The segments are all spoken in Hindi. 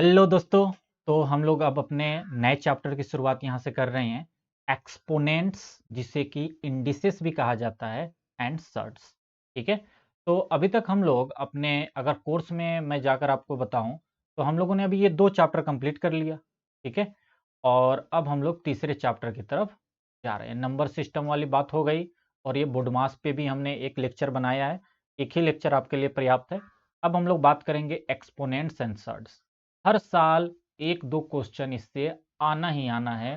हेलो दोस्तों। तो हम लोग अब अपने नए चैप्टर की शुरुआत यहाँ से कर रहे हैं। एक्सपोनेंट्स, जिसे कि इंडिसेस भी कहा जाता है, एंड सर्ड्स। ठीक है। तो अभी तक हम लोग अपने अगर कोर्स में मैं जाकर आपको बताऊं तो हम लोगों ने अभी ये 2 चैप्टर कंप्लीट कर लिया। ठीक है। और अब हम लोग तीसरे चैप्टर की तरफ जा रहे हैं। नंबर सिस्टम वाली बात हो गई और ये बोडमास पे भी हमने एक लेक्चर बनाया है। एक ही लेक्चर आपके लिए पर्याप्त है। अब हम लोग बात करेंगे एक्सपोनेंट्स एंड सर्ड्स। हर साल 1-2 क्वेश्चन इससे आना ही आना है,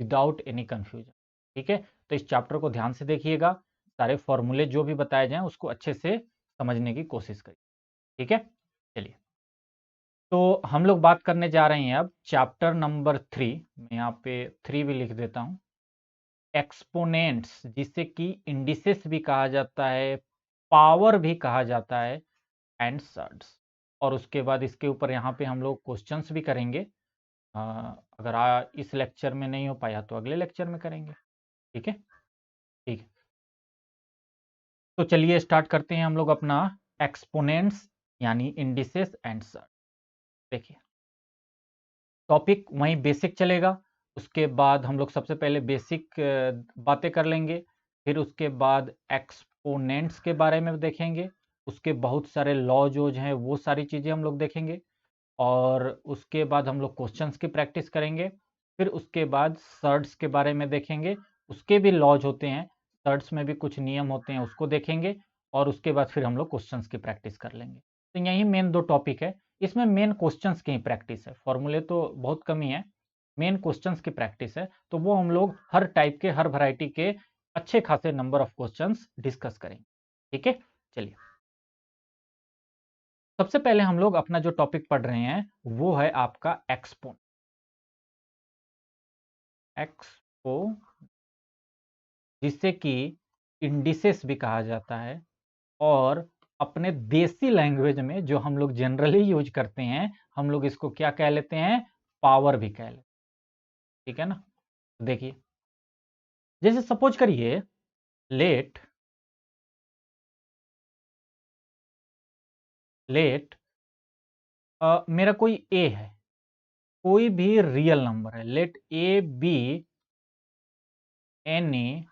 विदाउट एनी कंफ्यूजन। ठीक है। तो इस चैप्टर को ध्यान से देखिएगा, सारे फॉर्मूले जो भी बताए जाएं उसको अच्छे से समझने की कोशिश करिए। ठीक है। चलिए, तो हम लोग बात करने जा रहे हैं अब चैप्टर नंबर 3। मैं यहाँ पे 3 भी लिख देता हूँ। एक्सपोनेंट्स, जिसे कि इंडिसेस भी कहा जाता है, पावर भी कहा जाता है, एंड सर्ड्स। और उसके बाद इसके ऊपर यहाँ पे हम लोग क्वेश्चंस भी करेंगे। अगर इस लेक्चर में नहीं हो पाया तो अगले लेक्चर में करेंगे। ठीक है। ठीक है। तो चलिए स्टार्ट करते हैं हम लोग अपना एक्सपोनेंट्स यानी इंडिसेस एंड सर्ड। देखिए, टॉपिक वहीं बेसिक चलेगा। उसके बाद हम लोग सबसे पहले बेसिक बातें कर लेंगे, फिर उसके बाद एक्सपोनेंट्स के बारे में देखेंगे, उसके बहुत सारे लॉज हैं, वो सारी चीज़ें हम लोग देखेंगे। और उसके बाद हम लोग क्वेश्चंस की प्रैक्टिस करेंगे। फिर उसके बाद सर्ड्स के बारे में देखेंगे, उसके भी लॉज होते हैं, सर्ड्स में भी कुछ नियम होते हैं, उसको देखेंगे। और उसके बाद फिर हम लोग क्वेश्चंस की प्रैक्टिस कर लेंगे। तो यही मेन 2 टॉपिक है। इसमें मेन क्वेश्चंस की ही प्रैक्टिस है, फॉर्मूले तो बहुत कम ही है। मेन क्वेश्चंस की प्रैक्टिस है, तो वो हम लोग हर टाइप के, हर वैरायटी के अच्छे खासे नंबर ऑफ क्वेश्चंस डिस्कस करेंगे। ठीक है। चलिए, सबसे पहले हम लोग अपना जो टॉपिक पढ़ रहे हैं वो है आपका एक्सपो, जिसे कि इंडिसेस भी कहा जाता है। और अपने देसी लैंग्वेज में जो हम लोग जनरली यूज करते हैं, हम लोग इसको क्या कह लेते हैं? पावर भी कह लेते हैं। ठीक है ना। देखिए, जैसे सपोज करिए, लेट लेट मेरा कोई ए है, कोई भी रियल नंबर है। Let a be any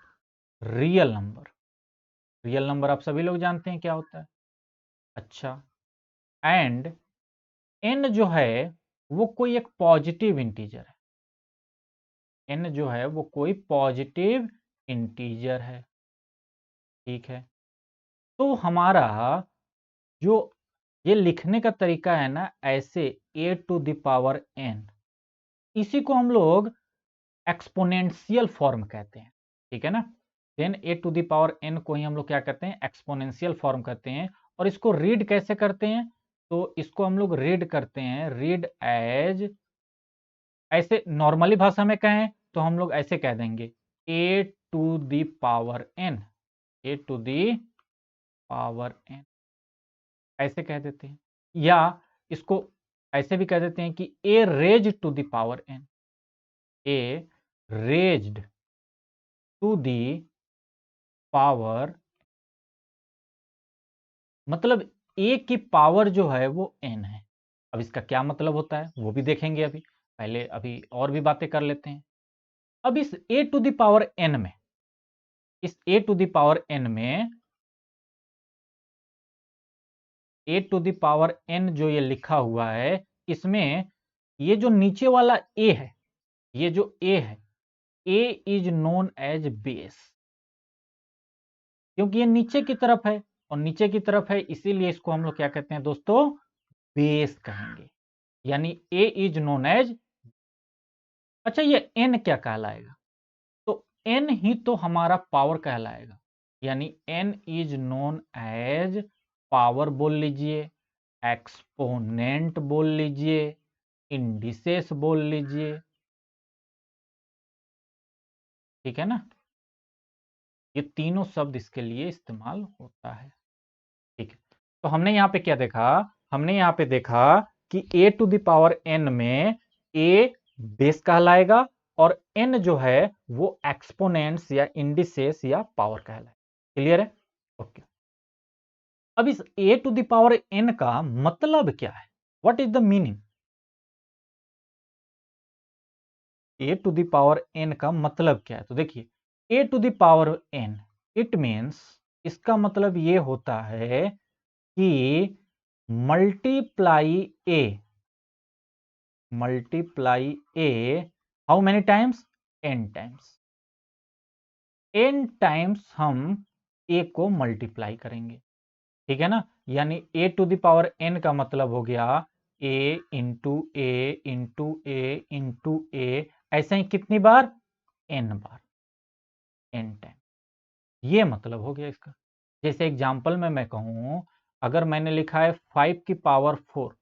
real number. Real number आप सभी लोग जानते हैं क्या होता है। अच्छा, एंड एन जो है वो कोई एक पॉजिटिव इंटीजर है। एन जो है वो कोई पॉजिटिव इंटीजर है। ठीक है। तो हमारा जो ये लिखने का तरीका है ना, ऐसे ए टू द पावर एन, इसी को हम लोग एक्सपोनेंशियल फॉर्म कहते हैं। ठीक है ना। Then a to the power n को ही हम लोग क्या कहते हैं? एक्सपोनेंशियल फॉर्म कहते हैं। और इसको रीड कैसे करते हैं? तो इसको हम लोग रीड करते हैं, रीड एज, ऐसे नॉर्मली भाषा में कहें तो हम लोग ऐसे कह देंगे, a to the power n, a to the power n, ऐसे कह देते हैं। या इसको ऐसे भी कह देते हैं कि a raise to the power n, a raised to the power, मतलब ए की पावर जो है वो एन है। अब इसका क्या मतलब होता है वो भी देखेंगे। अभी पहले अभी और भी बातें कर लेते हैं। अब इस a to the power N में, इस a to the power N में, ए टू द पावर एन जो ये लिखा हुआ है, इसमें ये जो नीचे वाला ए है, ये जो ए है, ए इज नोन एज बेस, क्योंकि ये नीचे की तरफ है और नीचे की तरफ है, इसीलिए इसको हम लोग क्या कहते हैं दोस्तों? बेस कहेंगे। यानी ए इज नोन एज। अच्छा, ये एन क्या कहलाएगा? तो एन ही तो हमारा पावर कहलाएगा। यानी n is known as power बोल लीजिए, एक्सपोनेंट बोल लीजिए, इंडिसेस बोल लीजिए। ठीक है ना। ये तीनों शब्द इसके लिए इस्तेमाल होता है। ठीक है। तो हमने यहाँ पे क्या देखा? हमने यहाँ पे देखा कि ए टू द पावर एन में ए बेस कहलाएगा और एन जो है वो एक्सपोनेंट्स या इंडिसेस या पावर कहलाएगा। क्लियर है? ओके। अब इस a to the power n का मतलब क्या है? What is the meaning? A to the power n का मतलब क्या है? तो देखिए, a to the power n, it means, इसका मतलब ये होता है कि multiply a, multiply a how many times? N times. N times हम ए को मल्टीप्लाई करेंगे, ठीक है ना। यानी a to the power n का मतलब हो गया ए इंटू ए इंटू ए इंटू ए, ऐसे ही कितनी बार? एन बार, एन टाइम। ये मतलब हो गया इसका। जैसे एग्जांपल में मैं कहूं, अगर मैंने लिखा है 5 की power 4,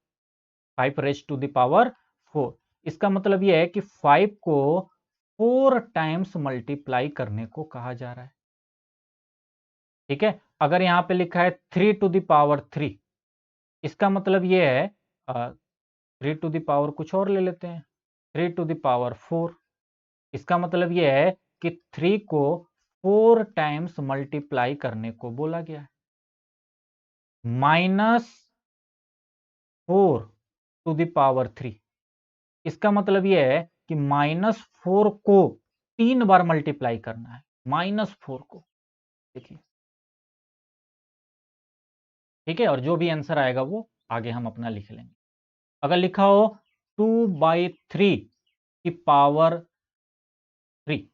5 raise to the power 4, इसका मतलब यह है कि 5 को 4 टाइम्स मल्टीप्लाई करने को कहा जा रहा है, ठीक है। अगर यहां पे लिखा है 3 टू द पावर 3, इसका मतलब यह है 3 टू द पावर कुछ और ले लेते हैं, 3 टू द पावर 4, इसका मतलब यह है कि 3 को 4 टाइम्स मल्टीप्लाई करने को बोला गया है। -4 टू द पावर 3, इसका मतलब यह है कि -4 को 3 बार मल्टीप्लाई करना है, -4 को, देखिए, ठीक है। और जो भी आंसर आएगा वो आगे हम अपना लिख लेंगे। अगर लिखा हो 2/3 की पावर 3,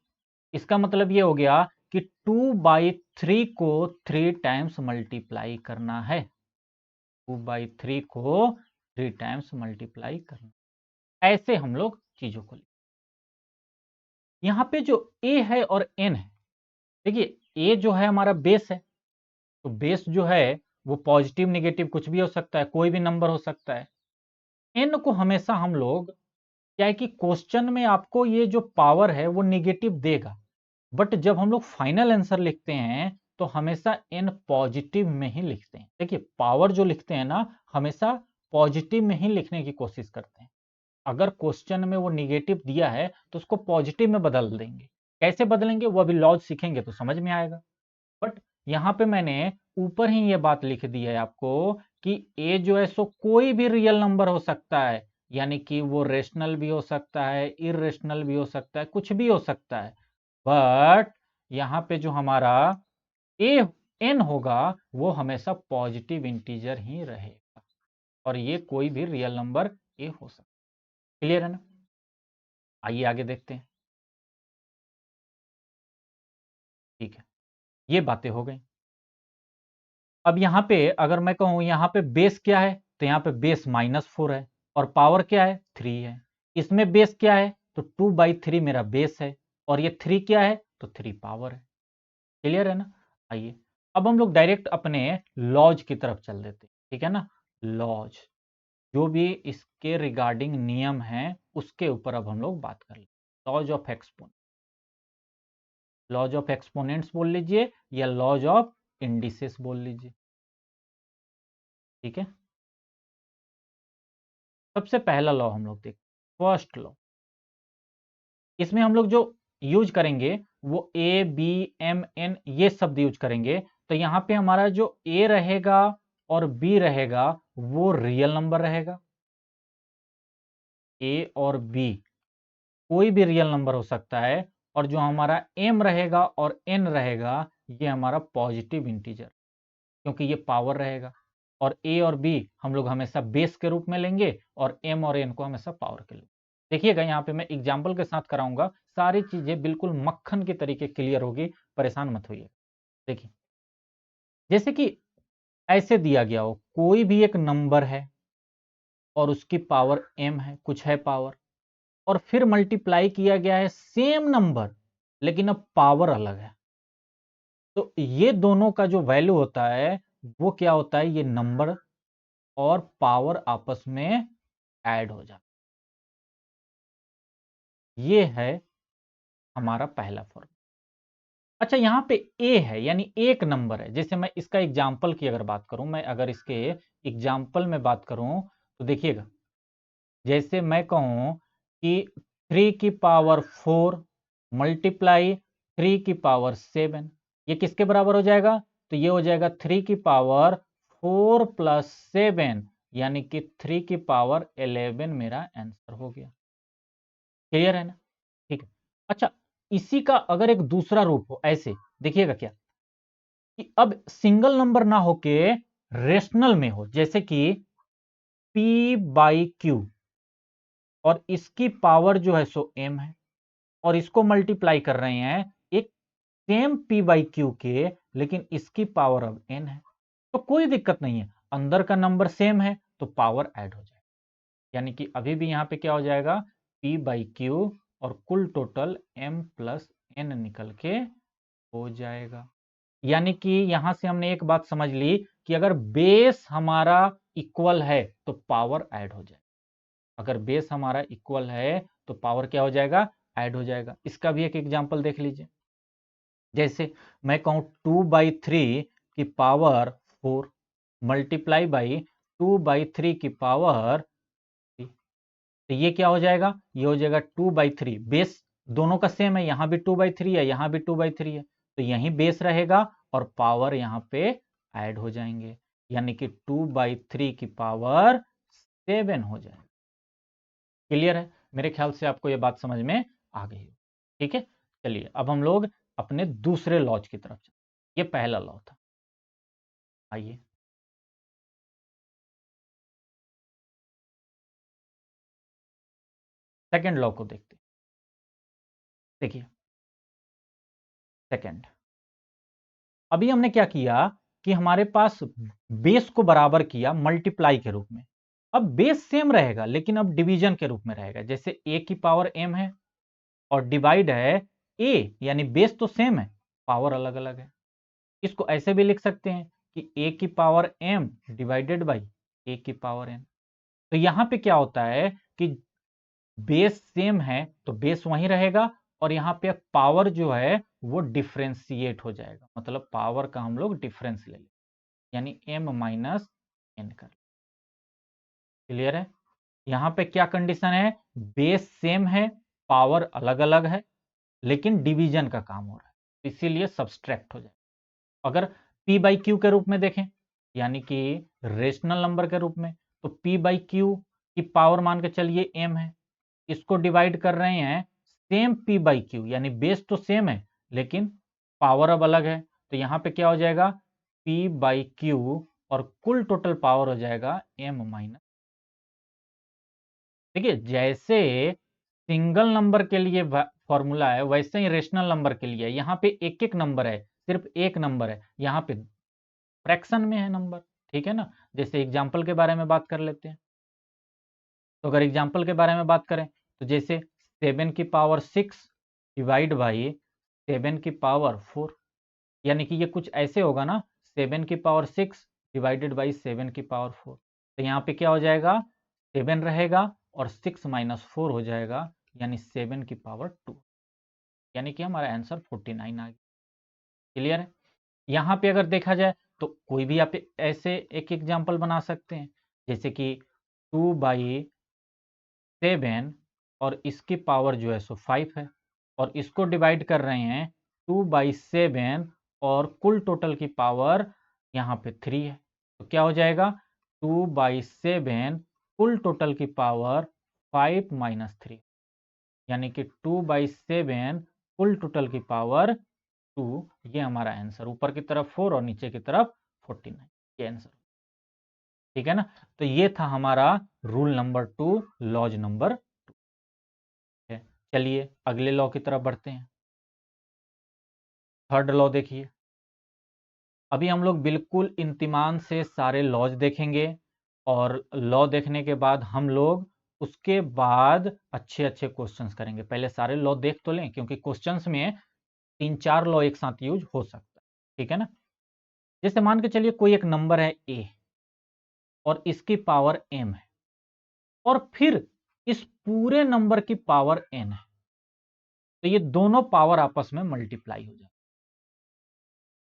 इसका मतलब ये हो गया कि 2/3 को 3 टाइम्स मल्टीप्लाई करना है, 2/3 को 3 टाइम्स मल्टीप्लाई करना, ऐसे हम लोग चीजों को लिखें। यहां पे जो ए है और एन है, देखिए, ए जो है हमारा बेस है, तो बेस जो है वो पॉजिटिव नेगेटिव कुछ भी हो सकता है, कोई भी नंबर हो सकता है। एन को हमेशा हम लोग, क्या है कि क्वेश्चन में आपको ये जो पावर है वो नेगेटिव देगा, बट जब हम लोग फाइनल आंसर लिखते हैं तो हमेशा एन पॉजिटिव में ही लिखते हैं। देखिए, पावर जो लिखते हैं ना, हमेशा पॉजिटिव में ही लिखने की कोशिश करते हैं। अगर क्वेश्चन में वो निगेटिव दिया है तो उसको पॉजिटिव में बदल देंगे। कैसे बदलेंगे वो अभी लॉज सीखेंगे तो समझ में आएगा। बट यहाँ पे मैंने ऊपर ही ये बात लिख दी है आपको कि ए जो है सो कोई भी रियल नंबर हो सकता है, यानी कि वो रेशनल भी हो सकता है, इरेशनल भी हो सकता है, कुछ भी हो सकता है। बट यहाँ पे जो हमारा ए एन होगा वो हमेशा पॉजिटिव इंटीजर ही रहेगा, और ये कोई भी रियल नंबर ए हो सकता है। क्लियर है ना? आइए आगे देखते हैं। ठीक है, ये बातें हो गई। अब यहाँ पे अगर मैं कहूँ यहाँ पे बेस क्या है, तो यहाँ पे बेस -4 है, और पावर क्या है? 3 है। इसमें बेस क्या है? तो 2/3 मेरा बेस है, और ये 3 क्या है? तो 3 पावर है। क्लियर है ना? आइए अब हम लोग डायरेक्ट अपने लॉज की तरफ चल देते हैं, ठीक है ना। लॉज, जो भी इसके रिगार्डिंग नियम है उसके ऊपर अब हम लोग बात कर लेते। Laws of exponent, laws of exponents बोल लीजिए या लॉज ऑफ इंडिसेस बोल लीजिए, ठीक है। सबसे पहला लॉ हम लोग देखते, फर्स्ट लॉ। इसमें हम लोग जो यूज करेंगे वो ए बी एम एन ये शब्द यूज करेंगे। तो यहां पे हमारा जो ए रहेगा और बी रहेगा वो रियल नंबर रहेगा। ए और बी कोई भी रियल नंबर हो सकता है, और जो हमारा एम रहेगा और एन रहेगा ये हमारा पॉजिटिव इंटीजर, क्योंकि ये पावर रहेगा। और ए और बी हम लोग हमेशा बेस के रूप में लेंगे, और एम और एन को हमेशा पावर के लिए। देखिएगा यहाँ पे मैं एग्जाम्पल के साथ कराऊंगा, सारी चीजें बिल्कुल मक्खन के तरीके क्लियर होगी, परेशान मत होइए। देखिए, जैसे कि ऐसे दिया गया हो कोई भी एक नंबर है और उसकी पावर एम है, कुछ है पावर, और फिर मल्टीप्लाई किया गया है सेम नंबर, लेकिन अब पावर अलग है। तो ये दोनों का जो वैल्यू होता है वो क्या होता है? ये नंबर और पावर आपस में ऐड हो जाता है। ये है हमारा पहला फॉर्मूला। अच्छा, यहां पे ए है यानी एक नंबर है। जैसे मैं इसका एग्जाम्पल की अगर बात करूं, मैं अगर इसके एग्जाम्पल में बात करूं तो देखिएगा, जैसे मैं कहूं कि 3 की पावर 4 मल्टीप्लाई 3 की पावर 7, ये किसके बराबर हो जाएगा? तो ये हो जाएगा 3 की पावर 4 प्लस 7, यानी कि 3 की पावर 11 मेरा आंसर हो गया। क्लियर है ना? अच्छा, इसी का अगर एक दूसरा रूप हो, ऐसे देखिएगा क्या कि अब सिंगल नंबर ना होके रेशनल में हो, जैसे कि p/q और इसकी पावर जो है सो m है और इसको मल्टीप्लाई कर रहे हैं एक सेम p/q के, लेकिन इसकी पावर अब n है, तो कोई दिक्कत नहीं है, अंदर का नंबर सेम है तो पावर ऐड हो जाएगा, यानी कि अभी भी यहां पे क्या हो जाएगा, p/q और कुल टोटल m प्लस n निकल के हो जाएगा। यानी कि यहां से हमने एक बात समझ ली कि अगर बेस हमारा इक्वल है तो पावर ऐड हो जाएगा, अगर बेस हमारा इक्वल है तो पावर क्या हो जाएगा, ऐड हो जाएगा। इसका भी एक एग्जांपल देख लीजिए, जैसे मैं कहूं 2/3 की पावर 4 मल्टीप्लाई बाई 2/3 की पावर 3, तो ये क्या हो जाएगा, ये हो जाएगा 2/3, बेस दोनों का सेम है, यहां भी 2/3 है, यहां भी 2/3 है, तो यहीं बेस रहेगा और पावर यहां पे ऐड हो जाएंगे, यानी कि 2/3 की पावर 7 हो जाएगा। क्लियर है? मेरे ख्याल से आपको ये बात समझ में आ गई हो। ठीक है, चलिए अब हम लोग अपने दूसरे लॉज की तरफ चलते। ये पहला लॉ था, आइए सेकंड लॉ को देखते हैं। देखिए सेकंड, अभी हमने क्या किया कि हमारे पास बेस को बराबर किया मल्टीप्लाई के रूप में, अब बेस सेम रहेगा लेकिन अब डिवीजन के रूप में रहेगा, जैसे a की पावर m है और डिवाइड है a, यानी बेस तो सेम है, पावर अलग अलग है। इसको ऐसे भी लिख सकते हैं कि a की power m divided by a की पावर n। तो यहां पे क्या होता है कि बेस सेम है तो बेस वहीं रहेगा और यहां पे पावर जो है वो डिफ्रेंशिएट हो जाएगा, मतलब पावर का हम लोग डिफरेंस ले लें, यानी m माइनस n कर। क्लियर है? यहां पे क्या कंडीशन है, बेस सेम है, पावर अलग अलग है, लेकिन डिवीजन का काम हो रहा है, इसीलिए सब्सट्रैक्ट हो जाए। अगर p/q के रूप में देखें, यानी कि रेशनल नंबर के रूप में, तो p/q की पावर मान के चलिए m है, इसको डिवाइड कर रहे हैं सेम p/q, यानी बेस तो सेम है लेकिन पावर अब अलग है, तो यहां पे क्या हो जाएगा, p/q और कुल टोटल पावर हो जाएगा m माइनस। देखिए जैसे सिंगल नंबर के लिए फॉर्मूला है वैसे ही रेशनल नंबर के लिए, यहां पे एक एक नंबर है, सिर्फ एक नंबर है, यहां पे फ्रैक्शन में है नंबर। ठीक है ना? जैसे एग्जाम्पल के बारे में बात कर लेते हैं, तो अगर एग्जाम्पल के बारे में बात करें तो जैसे 7 की पावर 6 डिवाइड बाई 7 की पावर 4, यानी कि ये कुछ ऐसे होगा ना, 7 की पावर 6 डिवाइडेड बाई 7 की पावर 4, तो यहाँ पे क्या हो जाएगा, 7 रहेगा और 6 माइनस 4 हो जाएगा, यानी 7 की पावर 2, यानी कि हमारा आंसर 49 आ गया। क्लियर है? यहाँ पे अगर देखा जाए तो कोई भी आप ऐसे एक एग्जाम्पल बना सकते हैं, जैसे कि 2/7 और इसकी पावर जो है सो 5 है और इसको डिवाइड कर रहे हैं 2/7 और कुल टोटल की पावर यहाँ पे 3 है, तो क्या हो जाएगा, 2/7 कुल टोटल की पावर 5 माइनस 3, यानी कि 2/7 कुल टोटल की पावर 2, ये हमारा आंसर, ऊपर की तरफ 4 और नीचे की तरफ 49, ये आंसर। ठीक है ना? तो ये था हमारा रूल नंबर 2, लॉज नंबर 2 है। चलिए अगले लॉ की तरफ बढ़ते हैं। थर्ड लॉ देखिए, अभी हम लोग बिल्कुल इंतिमान से सारे लॉज देखेंगे और लॉ देखने के बाद हम लोग उसके बाद अच्छे अच्छे क्वेश्चंस करेंगे। पहले सारे लॉ देख तो लें, क्योंकि क्वेश्चंस में 3-4 लॉ एक साथ यूज हो सकता है। ठीक है ना? जैसे मान के चलिए कोई एक नंबर है a और इसकी पावर m है और फिर इस पूरे नंबर की पावर n है, तो ये दोनों पावर आपस में मल्टीप्लाई हो जाए,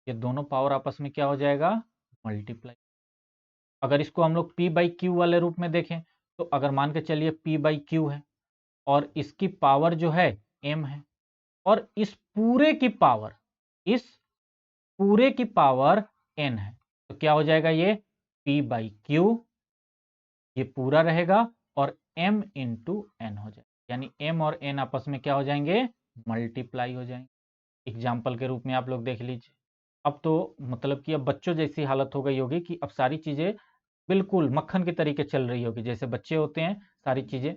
ये दोनों पावर आपस में क्या हो जाएगा, मल्टीप्लाई। अगर इसको हम लोग p/q वाले रूप में देखें, तो अगर मान के चलिए p/q है और इसकी पावर जो है m है और इस पूरे की पावर, इस पूरे की पावर n है, तो क्या हो जाएगा, ये p/q, ये पूरा रहेगा और m इंटू n हो जाएगा, यानी m और n आपस में क्या हो जाएंगे, मल्टीप्लाई हो जाएंगे। एग्जाम्पल के रूप में आप लोग देख लीजिए। अब तो मतलब कि अब बच्चों जैसी हालत हो गई होगी कि अब सारी चीज़ें बिल्कुल मक्खन के तरीके चल रही होगी, जैसे बच्चे होते हैं सारी चीज़ें।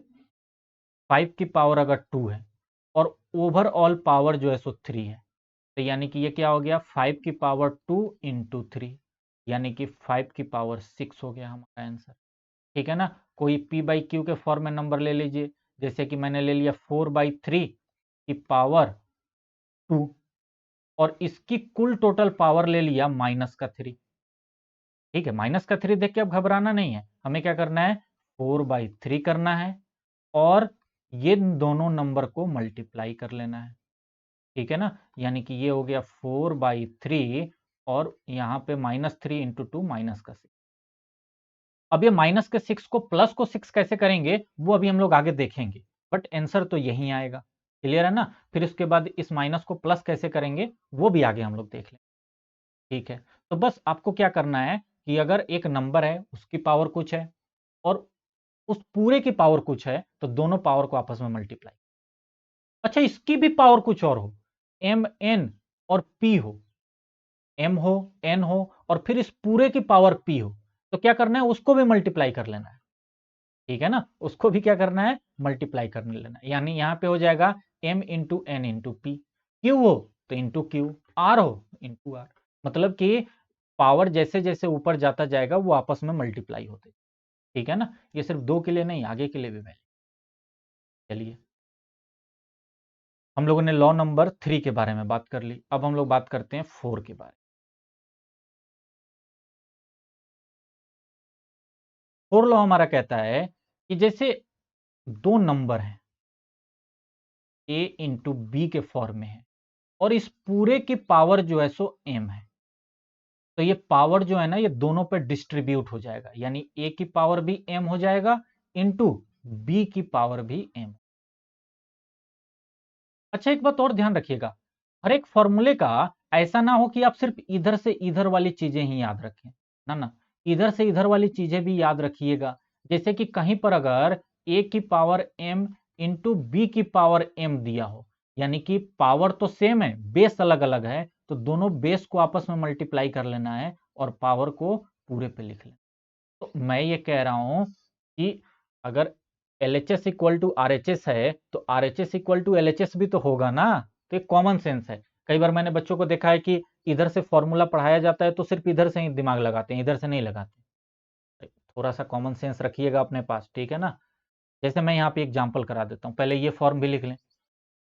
5 की पावर अगर 2 है और ओवरऑल पावर जो है सो 3 है, तो यानी कि ये क्या हो गया, 5 की पावर 2 इंटू 3, यानी कि 5 की पावर 6 हो गया हमारा आंसर। ठीक है ना। कोई p बाई क्यू के फॉर्म में नंबर ले लीजिए, जैसे कि मैंने ले लिया 4/3 की पावर 2 और इसकी कुल टोटल पावर ले लिया -3। ठीक है, -3 देख के अब घबराना नहीं है, हमें क्या करना है, 4/3 करना है और ये दोनों नंबर को मल्टीप्लाई कर लेना है। ठीक है ना, यानी कि ये हो गया 4/3 और यहाँ पे -3 इंटू 2 -6। अब ये -6 को प्लस को 6 कैसे करेंगे वो अभी हम लोग आगे देखेंगे, बट आंसर तो यही आएगा। क्लियर है ना। फिर उसके बाद इस माइनस को प्लस कैसे करेंगे वो भी आगे हम लोग देख लेंगे। ठीक है, तो बस आपको क्या करना है कि अगर एक नंबर है उसकी पावर कुछ है और उस पूरे की पावर कुछ है, तो दोनों पावर को आपस में मल्टीप्लाई। अच्छा, इसकी भी पावर कुछ और हो, एम एन और पी हो, एम हो एन हो और फिर इस पूरे की पावर पी हो, तो क्या करना है, उसको भी मल्टीप्लाई कर लेना है। ठीक है ना, उसको भी क्या करना है, मल्टीप्लाई कर लेना है। यानी यहां पे हो जाएगा m into n into p, q हो तो इंटू क्यू, आर हो इंटू आर। मतलब कि पावर जैसे जैसे ऊपर जाता जाएगा वो आपस में मल्टीप्लाई होते। ठीक है ना, ये सिर्फ 2 के लिए नहीं, आगे के लिए भी वैल्यू। चलिए, हम लोगों ने लॉ नंबर 3 के बारे में बात कर ली, अब हम लोग बात करते हैं 4 के बारे में। 4 लॉ हमारा कहता है कि जैसे दो नंबर हैं a इंटू बी के फॉर्म में है और इस पूरे की पावर जो है सो m है, तो ये पावर जो है ना ये दोनों पे डिस्ट्रीब्यूट हो जाएगा, यानी a की पावर भी m हो जाएगा इंटू b की पावर भी m। अच्छा, एक बात और ध्यान रखिएगा, हर एक फॉर्मूले का ऐसा ना हो कि आप सिर्फ इधर से इधर वाली चीजें ही याद रखें, ना ना, इधर से इधर वाली चीजें भी याद रखिएगा। जैसे कि कहीं पर अगर a की पावर m इंटू बी की पावर m दिया हो, यानी कि पावर तो सेम है, बेस अलग अलग है, तो दोनों बेस को आपस में मल्टीप्लाई कर लेना है और पावर को पूरे पे लिख लेना। तो मैं ये कह रहा हूं कि अगर LHS इक्वल टू RHS है तो RHS इक्वल टू LHS भी तो होगा ना, तो एक कॉमन सेंस है। कई बार मैंने बच्चों को देखा है कि इधर से फॉर्मूला पढ़ाया जाता है तो सिर्फ इधर से ही दिमाग लगाते हैं, इधर से नहीं लगाते। थोड़ा सा कॉमन सेंस रखिएगा अपने पास, ठीक है ना। जैसे मैं यहाँ पे एग्जाम्पल करा देता हूँ, पहले ये फॉर्म भी लिख लें।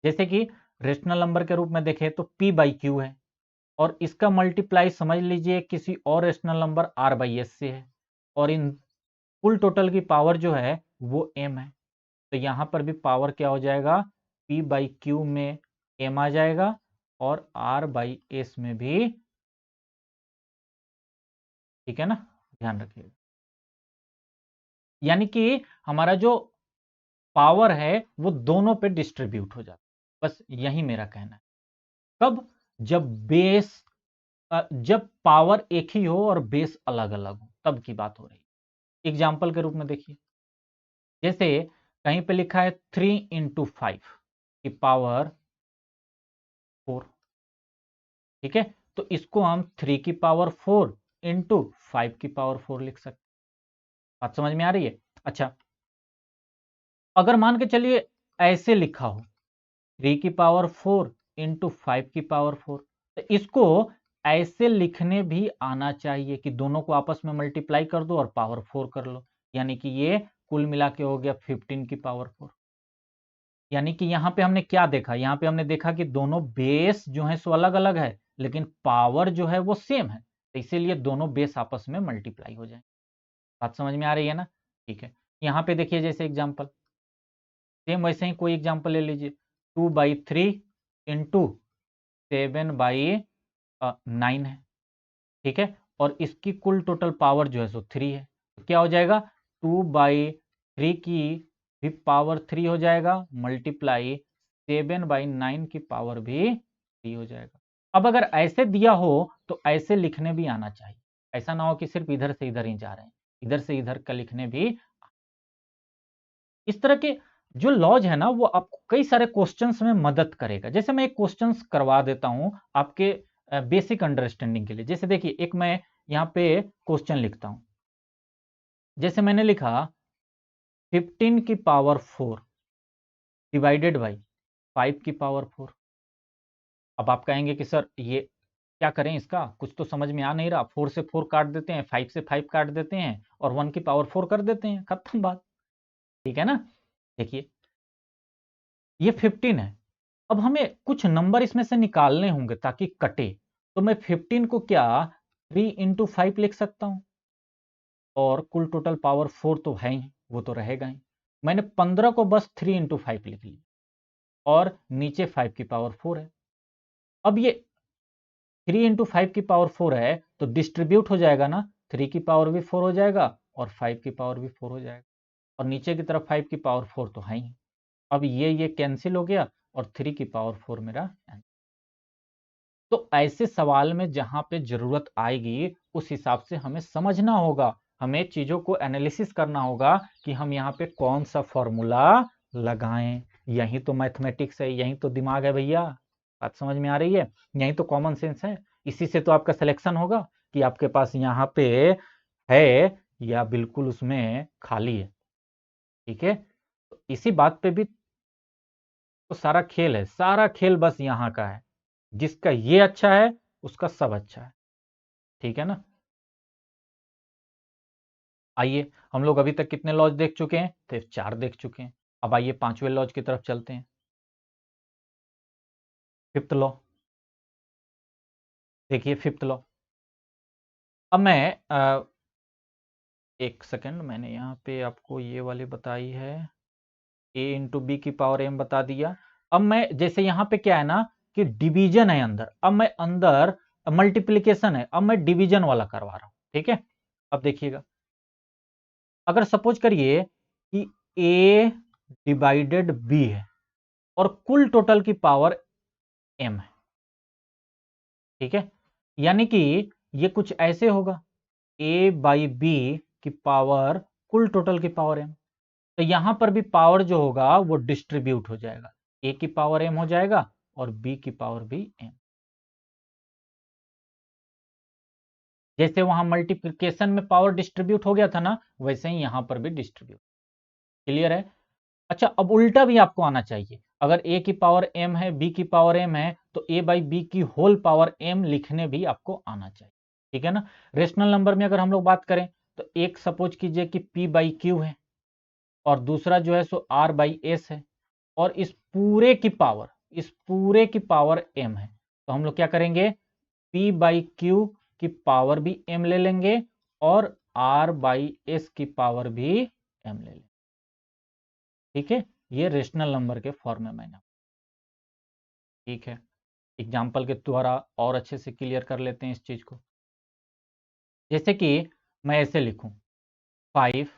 जैसे कि रेशनल नंबर के रूप में देखें तो p बाई क्यू है और इसका मल्टीप्लाई समझ लीजिए किसी और rational number r by S से है और इन कुल टोटल की पावर जो है वो m है, तो यहां पर भी पावर क्या हो जाएगा, p बाई क्यू में m आ जाएगा और r बाई एस में भी। ठीक है ना, ध्यान रखिएगा। यानी कि हमारा जो पावर है वो दोनों पे डिस्ट्रीब्यूट हो जाता है, बस यही मेरा कहना है। कब, जब बेस जब पावर एक ही हो और बेस अलग अलग हो तब की बात हो रही है। एग्जाम्पल के रूप में देखिए, जैसे कहीं पे लिखा है 3 इंटू 5 की पावर 4। ठीक है, तो इसको हम 3 की पावर 4 इंटू 5 की पावर 4 लिख सकते हैं। बात समझ में आ रही है। अच्छा, अगर मान के चलिए ऐसे लिखा हो 3 की पावर 4 इंटू 5 की पावर 4, तो इसको ऐसे लिखने भी आना चाहिए कि दोनों को आपस में मल्टीप्लाई कर दो और पावर 4 कर लो, यानी कि ये कुल मिला के हो गया 15 की पावर 4। यानी कि यहां पे हमने क्या देखा, यहां पे हमने देखा कि दोनों बेस जो है सो अलग अलग है लेकिन पावर जो है वो सेम है, तो इसीलिए दोनों बेस आपस में मल्टीप्लाई हो जाए। बात समझ में आ रही है ना। ठीक है, यहां पे देखिए जैसे एग्जांपल, सेम वैसे ही कोई एग्जांपल ले लीजिए, 2/3 इंटू 7/9 है। ठीक है, और इसकी कुल टोटल पावर जो है सो 3 है, तो क्या हो जाएगा, 2/3 की भी पावर 3 हो जाएगा मल्टीप्लाई 7/9 की पावर भी 3 हो जाएगा। अब अगर ऐसे दिया हो तो ऐसे लिखने भी आना चाहिए, ऐसा ना हो कि सिर्फ इधर से इधर ही जा रहे हैं, इधर से इधर का लिखने भी। इस तरह के जो लॉज है ना वो आपको कई सारे क्वेश्चंस में मदद करेगा। जैसे मैं एक क्वेश्चंस करवा देता हूं आपके बेसिक अंडरस्टैंडिंग के लिए। जैसे देखिए, एक मैं यहाँ पे क्वेश्चन लिखता हूं। जैसे मैंने लिखा 15 की पावर 4 डिवाइडेड बाई 5 की पावर 4। अब आप कहेंगे कि सर ये क्या करें, इसका कुछ तो समझ में आ नहीं रहा। 4 से 4 काट देते हैं, 5 से 5 काट देते हैं और 1 की पावर 4 कर देते हैं, खत्म बात। ठीक है ना। देखिए ये 15 है। अब हमें कुछ नंबर इसमें से निकालने होंगे ताकि कटे। तो मैं 15 को क्या 3 इंटू 5 लिख सकता हूं, और कुल टोटल पावर 4 तो है ही, वो तो रहेगा ही। मैंने 15 को बस 3 इंटू 5 लिख लिया और नीचे 5 की पावर 4 है। अब ये 3 इंटू 5 की पावर 4 है तो डिस्ट्रीब्यूट हो जाएगा ना, 3 की पावर भी 4 हो जाएगा और 5 की पावर भी 4 हो जाएगा, और नीचे की तरफ 5 की पावर 4 तो है ही। अब ये कैंसिल हो गया और 3 की पावर 4 मेरा आंसर। तो ऐसे सवाल में जहां पे जरूरत आएगी उस हिसाब से हमें समझना होगा, हमें चीजों को एनालिसिस करना होगा कि हम यहाँ पे कौन सा फॉर्मूला लगाएं। यही तो मैथमेटिक्स है, यही तो दिमाग है भैया। बात समझ में आ रही है? यही तो कॉमन सेंस है। इसी से तो आपका सिलेक्शन होगा कि आपके पास यहाँ पे है या बिल्कुल उसमें खाली है। ठीक है, तो इसी बात पे भी तो सारा खेल है, सारा खेल बस यहाँ का है। जिसका ये अच्छा है उसका सब अच्छा है। ठीक है ना। आइए, हम लोग अभी तक कितने लॉज देख चुके हैं? तो 4 देख चुके हैं। अब आइए 5वें लॉज की तरफ चलते हैं, फिफ्थ लॉ। देखिए फिफ्थ लॉ। अब मैं एक सेकंड, मैंने यहाँ पे आपको ये वाली बताई है, a इंटू बी की पावर m बता दिया। अब मैं जैसे यहाँ पे क्या है ना कि डिवीजन है अंदर, अब मैं अंदर मल्टीप्लीकेशन है, अब मैं डिवीजन वाला करवा रहा हूं। ठीक है, अब देखिएगा, अगर सपोज करिए कि a डिवाइडेड b है और कुल टोटल की पावर m है। ठीक है, यानी कि ये कुछ ऐसे होगा, a बाई बी की पावर कुल टोटल की पावर m। तो यहां पर भी पावर जो होगा वो डिस्ट्रीब्यूट हो जाएगा, a की पावर m हो जाएगा और b की पावर भी m। जैसे वहां मल्टीप्लिकेशन में पावर डिस्ट्रीब्यूट हो गया था ना, वैसे ही यहां पर भी डिस्ट्रीब्यूट। क्लियर है? अच्छा, अब उल्टा भी आपको आना चाहिए। अगर a की पावर m है, b की पावर m है, तो a बाई बी की होल पावर m लिखने भी आपको आना चाहिए। ठीक है ना। रेशनल नंबर में अगर हम लोग बात करें तो एक सपोज कीजिए कि p बाई क्यू है और दूसरा जो है सो r बाई एस है, और इस पूरे की पावर m है। तो हम लोग क्या करेंगे, p बाई क्यू की पावर भी m ले लेंगे और r बाई एस की पावर भी m ले लेंगे। ठीक है, ये रेशनल नंबर के फॉर्म में मैंने। ठीक है, एग्जाम्पल के द्वारा और अच्छे से क्लियर कर लेते हैं इस चीज को। जैसे कि मैं ऐसे लिखूं 5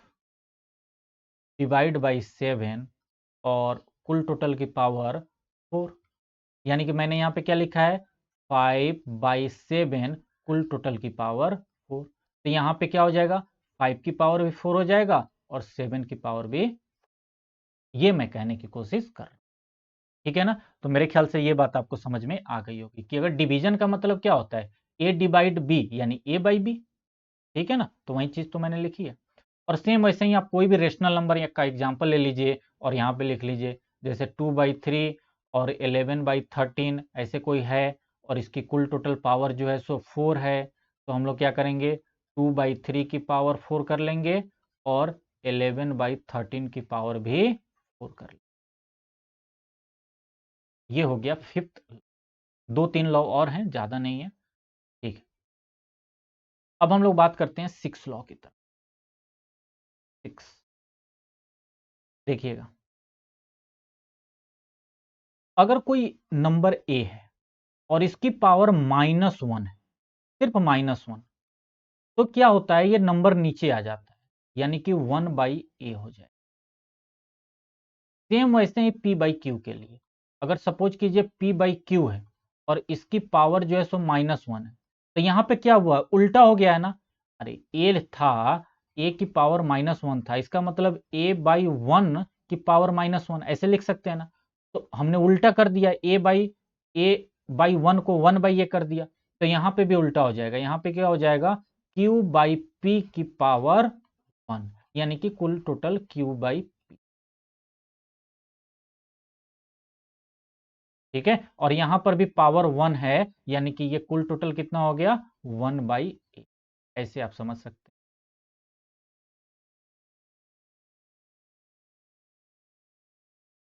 डिवाइड बाई 7 और कुल टोटल की पावर 4। यानी कि मैंने यहाँ पे क्या लिखा है, 5 बाई 7 कुल टोटल की पावर 4। तो यहाँ पे क्या हो जाएगा, 5 की पावर भी 4 हो जाएगा और 7 की पावर भी। ये मैं कहने की कोशिश कर रहा हूं। ठीक है ना। तो मेरे ख्याल से ये बात आपको समझ में आ गई होगी कि अगर डिवीजन का मतलब क्या होता है, ए डिवाइड बी यानी ए बाई बी। ठीक है ना, तो वही चीज तो मैंने लिखी है। और सेम वैसे ही आप कोई भी रेशनल नंबर का एग्जाम्पल ले लीजिए और यहाँ पे लिख लीजिए, जैसे 2/3 और 11/13 ऐसे कोई है और इसकी कुल टोटल पावर जो है सो 4 है। तो हम लोग क्या करेंगे, 2/3 की पावर 4 कर लेंगे और 11/13 की पावर भी 4 कर लेंगे। ये हो गया फिफ्थ। 2-3 लॉ और हैं, ज्यादा नहीं है। ठीक है, अब हम लोग बात करते हैं 6 लॉ की तरफ। 6 देखिएगा, अगर कोई नंबर ए है और इसकी पावर -1 है, सिर्फ -1, तो क्या होता है, ये नंबर नीचे आ जाता है, यानी कि 1/a हो जाए। सेम वैसे ही p बाई क्यू के लिए, अगर सपोज कीजिए p बाई क्यू है और इसकी पावर जो है सो -1 है, तो यहां पे क्या हुआ, उल्टा हो गया है ना। अरे a था, a की पावर -1 था, इसका मतलब a बाई 1 की पावर -1 ऐसे लिख सकते हैं ना। तो हमने उल्टा कर दिया, a/1 को 1/a कर दिया, तो यहां पे भी उल्टा हो जाएगा। यहां पे क्या हो जाएगा, q/p की पावर 1, यानी कि कुल टोटल q/p। ठीक है, और यहां पर भी पावर 1 है, यानी कि ये कुल टोटल कितना हो गया, 1/a। ऐसे आप समझ सकते हैं।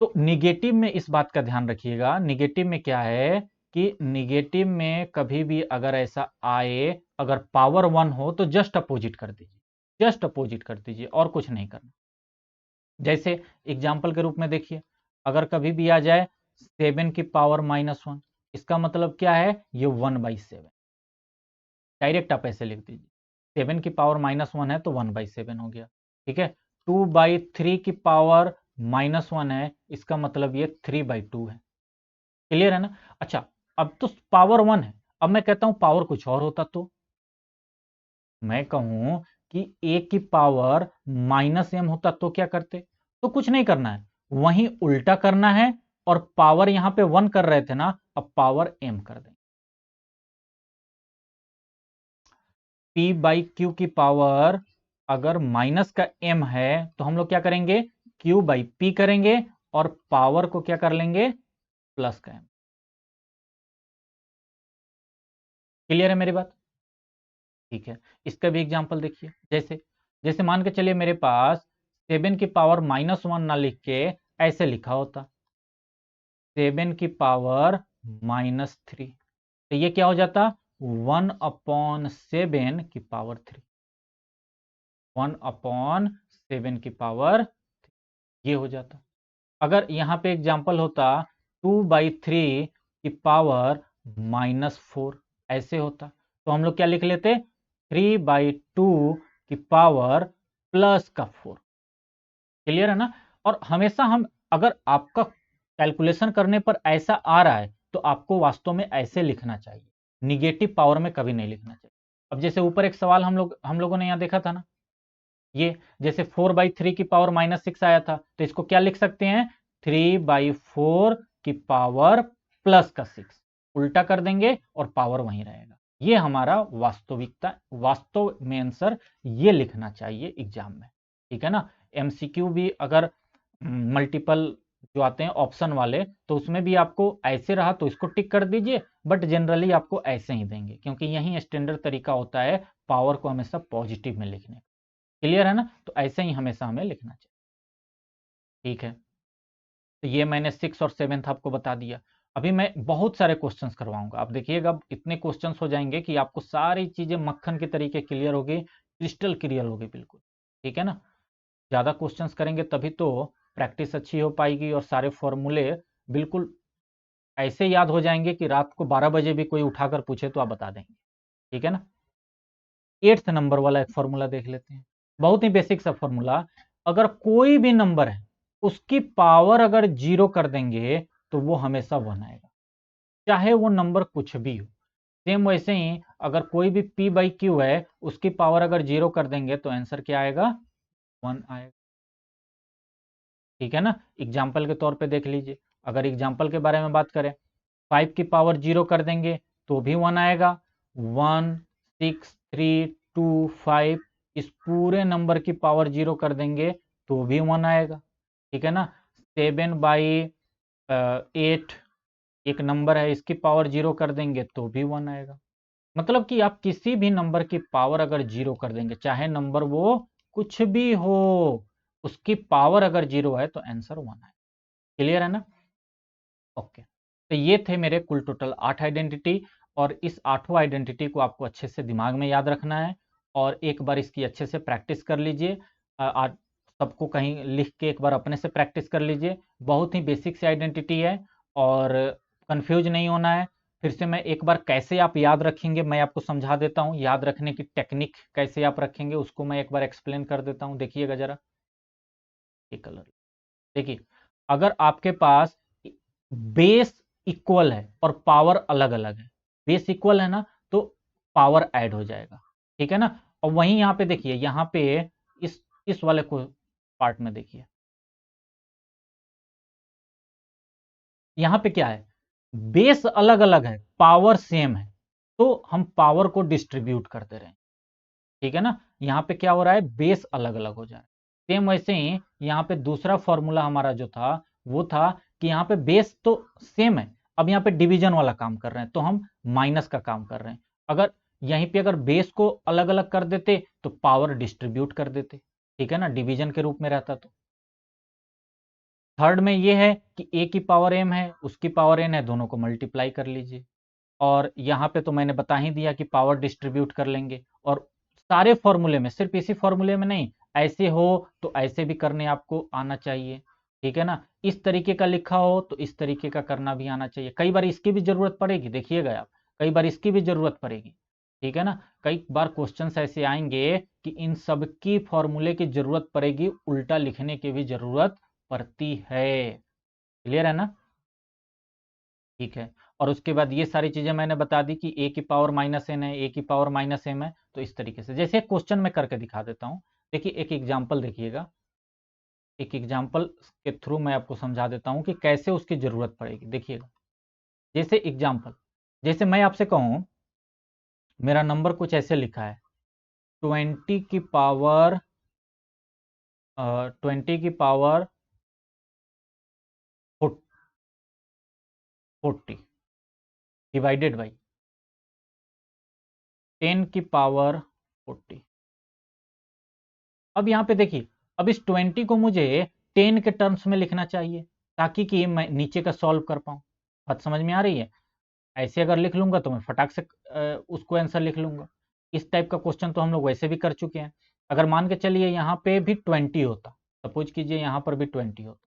तो निगेटिव में इस बात का ध्यान रखिएगा, निगेटिव में क्या है कि निगेटिव में कभी भी अगर ऐसा आए, अगर पावर 1 हो तो जस्ट अपोजिट कर दीजिए, जस्ट अपोजिट कर दीजिए, और कुछ नहीं करना। जैसे एग्जाम्पल के रूप में देखिए, अगर कभी भी आ जाए 7 की पावर -1, इसका मतलब क्या है, ये 1/7। डायरेक्ट आप ऐसे लिख दीजिए, 7 की पावर -1 है तो 1/7 हो गया। ठीक है, 2/3 की पावर -1 है, इसका मतलब ये 3/2 है। क्लियर है ना। अच्छा, अब तो पावर 1 है, अब मैं कहता हूं पावर कुछ और होता तो मैं कहूं कि a की पावर -m होता तो क्या करते, तो कुछ नहीं करना है, वहीं उल्टा करना है, और पावर यहां पे 1 कर रहे थे ना, अब पावर m कर देंगे। p/q की पावर अगर माइनस का m है तो हम लोग क्या करेंगे, q/p करेंगे, और पावर को क्या कर लेंगे, प्लस का m। क्लियर है मेरी बात। ठीक है, इसका भी एग्जांपल देखिए, जैसे जैसे मान के चलिए मेरे पास 7 की पावर -1 ना लिख के ऐसे लिखा होता, 7 की पावर -3, तो ये क्या हो जाता, 1/7 की पावर 3, 1/7 की पावर ये हो जाता। अगर यहां पे एग्जांपल होता 2/3 की पावर -4, ऐसे होता, तो हम लोग क्या लिख लेते, 3/2 की पावर प्लस का 4। क्लियर है ना। और हमेशा हम, अगर आपका कैलकुलेशन करने पर ऐसा आ रहा है तो आपको वास्तव में ऐसे लिखना चाहिए, निगेटिव पावर में कभी नहीं लिखना चाहिए। अब जैसे ऊपर एक सवाल हम लोगों ने यहां देखा था ना, ये जैसे 4/3 की पावर -6 आया था, तो इसको क्या लिख सकते हैं, 3/4 की पावर प्लस का 6, उल्टा कर देंगे और पावर वहीं रहेगा। ये हमारा वास्तविकता, वास्तव में आंसर ये लिखना चाहिए एग्जाम में। ठीक है ना। एमसीक्यू भी अगर मल्टीपल जो आते हैं ऑप्शन वाले, तो उसमें भी आपको ऐसे रहा तो इसको टिक कर दीजिए, बट जनरली आपको ऐसे ही देंगे, क्योंकि यही स्टैंडर्ड तरीका होता है पावर को हमेशा पॉजिटिव में लिखने का। क्लियर है ना, तो ऐसे ही हमेशा हमें लिखना चाहिए। ठीक है, तो ये मैंने 6 और 7 आपको बता दिया। अभी मैं बहुत सारे क्वेश्चंस करवाऊंगा, आप देखिएगा, अब इतने क्वेश्चंस हो जाएंगे कि आपको सारी चीजें मक्खन के तरीके क्लियर होगी, क्रिस्टल क्लियर होगी बिल्कुल। ठीक है ना, ज्यादा क्वेश्चंस करेंगे तभी तो प्रैक्टिस अच्छी हो पाएगी, और सारे फॉर्मूले बिल्कुल ऐसे याद हो जाएंगे कि रात को 12 बजे भी कोई उठाकर पूछे तो आप बता देंगे। ठीक है ना। 8th नंबर वाला एक फॉर्मूला देख लेते हैं, बहुत ही बेसिक सा फॉर्मूला। अगर कोई भी नंबर है उसकी पावर अगर 0 कर देंगे तो वो हमेशा 1 आएगा, चाहे वो नंबर कुछ भी हो। सेम वैसे ही अगर कोई भी p/q है, उसकी पावर अगर 0 कर देंगे तो आंसर क्या आएगा, 1 आएगा। ठीक है ना। एग्जाम्पल के तौर पे देख लीजिए, अगर एग्जाम्पल के बारे में बात करें, 5 की पावर 0 कर देंगे तो भी 1 आएगा, 1 6 3 2 5, इस पूरे नंबर की पावर 0 कर देंगे तो भी 1 आएगा। ठीक है ना। 7/8 एक नंबर है, इसकी पावर 0 कर देंगे तो भी 1 आएगा। मतलब कि आप किसी भी नंबर की पावर अगर 0 कर देंगे, चाहे नंबर वो कुछ भी हो, उसकी पावर अगर 0 है तो आंसर 1 आएगा। क्लियर है ना। ओके, तो ये थे मेरे कुल टोटल 8 आइडेंटिटी, और इस 8 आइडेंटिटी को आपको अच्छे से दिमाग में याद रखना है, और एक बार इसकी अच्छे से प्रैक्टिस कर लीजिए। सबको कहीं लिख के एक बार अपने से प्रैक्टिस कर लीजिए। बहुत ही बेसिक सी आइडेंटिटी है, और कंफ्यूज नहीं होना है। फिर से मैं एक बार कैसे आप याद रखेंगे मैं आपको समझा देता हूँ, याद रखने की टेक्निक कैसे आप रखेंगे उसको मैं एक बार एक्सप्लेन कर देता हूँ। देखिएगा जरा, ये कलर देखिए, अगर आपके पास बेस इक्वल है और पावर अलग अलग है, बेस इक्वल है ना तो पावर ऐड हो जाएगा। ठीक है ना। और वहीं यहां पे देखिए, यहां पे इस वाले को पार्ट में देखिए, यहां पे क्या है, बेस अलग अलग है, पावर सेम है, तो हम पावर को डिस्ट्रीब्यूट करते रहे, ठीक है ना। यहां पे क्या हो रहा है, बेस अलग अलग हो जाए। सेम वैसे ही यहां पे दूसरा फॉर्मूला हमारा जो था वो था कि यहां पे बेस तो सेम है, अब यहां पे डिवीजन वाला काम कर रहे हैं, तो हम माइनस का काम कर रहे हैं। अगर यहीं पे अगर बेस को अलग अलग कर देते तो पावर डिस्ट्रीब्यूट कर देते, ठीक है ना, डिवीजन के रूप में रहता। तो थर्ड में ये है कि ए की पावर एम है, उसकी पावर एन है, दोनों को मल्टीप्लाई कर लीजिए। और यहाँ पे तो मैंने बता ही दिया कि पावर डिस्ट्रीब्यूट कर लेंगे। और सारे फॉर्मूले में, सिर्फ इसी फॉर्मूले में नहीं, ऐसे हो तो ऐसे भी करने आपको आना चाहिए, ठीक है ना। इस तरीके का लिखा हो तो इस तरीके का करना भी आना चाहिए। कई बार इसकी भी जरूरत पड़ेगी, देखिएगा आप, कई बार इसकी भी जरूरत पड़ेगी, ठीक है ना। कई बार क्वेश्चंस ऐसे आएंगे कि इन सब की फॉर्मूले की जरूरत पड़ेगी, उल्टा लिखने की भी जरूरत पड़ती है। क्लियर है ना, ठीक है। और उसके बाद ये सारी चीजें मैंने बता दी कि ए की पावर माइनस एन है, ए की पावर माइनस एम है, तो इस तरीके से जैसे क्वेश्चन में करके दिखा देता हूं। देखिए एक एग्जाम्पल देखिएगा, एक एग्जाम्पल के थ्रू मैं आपको समझा देता हूं कि कैसे उसकी जरूरत पड़ेगी। देखिएगा जैसे एग्जाम्पल, जैसे मैं आपसे कहूं मेरा नंबर कुछ ऐसे लिखा है 20 की पावर 40 डिवाइडेड बाई 10 की पावर 40। अब यहाँ पे देखिए, अब इस 20 को मुझे 10 के टर्म्स में लिखना चाहिए ताकि कि मैं नीचे का सॉल्व कर पाऊं। बात समझ में आ रही है। ऐसे अगर लिख लूंगा तो मैं फटाक से उसको आंसर लिख लूंगा। इस टाइप का क्वेश्चन तो हम लोग वैसे भी कर चुके हैं। अगर मान के चलिए यहाँ पे भी 20 होता, सपोज कीजिए यहाँ पर भी 20 होता,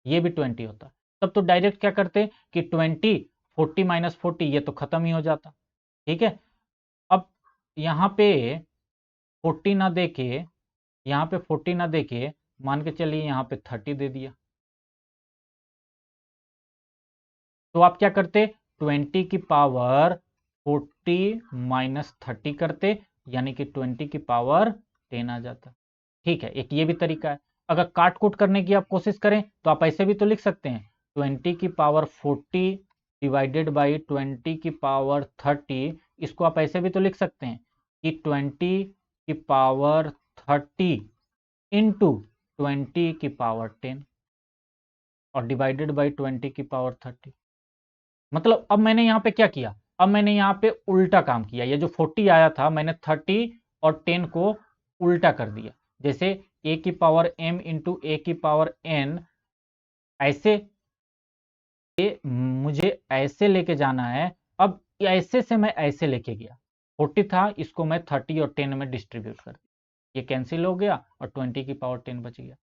ये भी 20 होता, तब तो डायरेक्ट क्या करते कि 20 40 माइनस 40 ये तो खत्म ही हो जाता, ठीक है। अब यहाँ पे 40 ना देके, यहाँ पे 40 ना देके मान के चलिए यहाँ पे 30 दे दिया, तो आप क्या करते, 20 की पावर 40 माइनस 30 करते, यानी कि 20 की पावर 10 आ जाता। ठीक है, एक ये भी तरीका है। अगर काट कूट करने की आप कोशिश करें तो आप ऐसे भी तो लिख सकते हैं 20 की पावर 40 डिवाइडेड बाई 20 की पावर 30। इसको आप ऐसे भी तो लिख सकते हैं कि 20 की पावर 30 इंटू 20 की पावर 10 और डिवाइडेड बाई 20 की पावर 30। मतलब अब मैंने यहाँ पे क्या किया, अब मैंने यहाँ पे उल्टा काम किया। ये जो 40 आया था मैंने 30 और 10 को उल्टा कर दिया। जैसे ए की पावर एम इंटू ए की पावर एन, ऐसे मुझे ऐसे लेके जाना है। अब ऐसे से मैं ऐसे लेके गया, 40 था, इसको मैं 30 और 10 में डिस्ट्रीब्यूट कर दिया, ये कैंसिल हो गया और 20 की पावर 10 बच गया।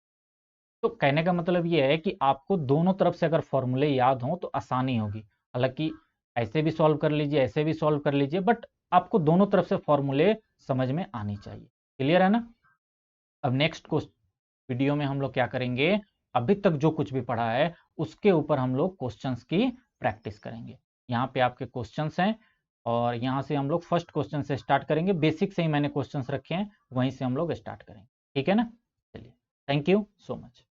तो कहने का मतलब ये है कि आपको दोनों तरफ से अगर फॉर्मूले याद हों तो आसानी होगी। हालांकि ऐसे भी सॉल्व कर लीजिए, ऐसे भी सॉल्व कर लीजिए, बट आपको दोनों तरफ से फॉर्मूले समझ में आनी चाहिए। क्लियर है ना। अब नेक्स्ट वीडियो में हम लोग क्या करेंगे, अभी तक जो कुछ भी पढ़ा है उसके ऊपर हम लोग क्वेश्चंस की प्रैक्टिस करेंगे। यहाँ पे आपके क्वेश्चंस हैं और यहाँ से हम लोग फर्स्ट क्वेश्चन से स्टार्ट करेंगे। बेसिक से ही मैंने क्वेश्चंस रखे हैं, वहीं से हम लोग स्टार्ट करेंगे, ठीक है ना। चलिए, थैंक यू सो मच।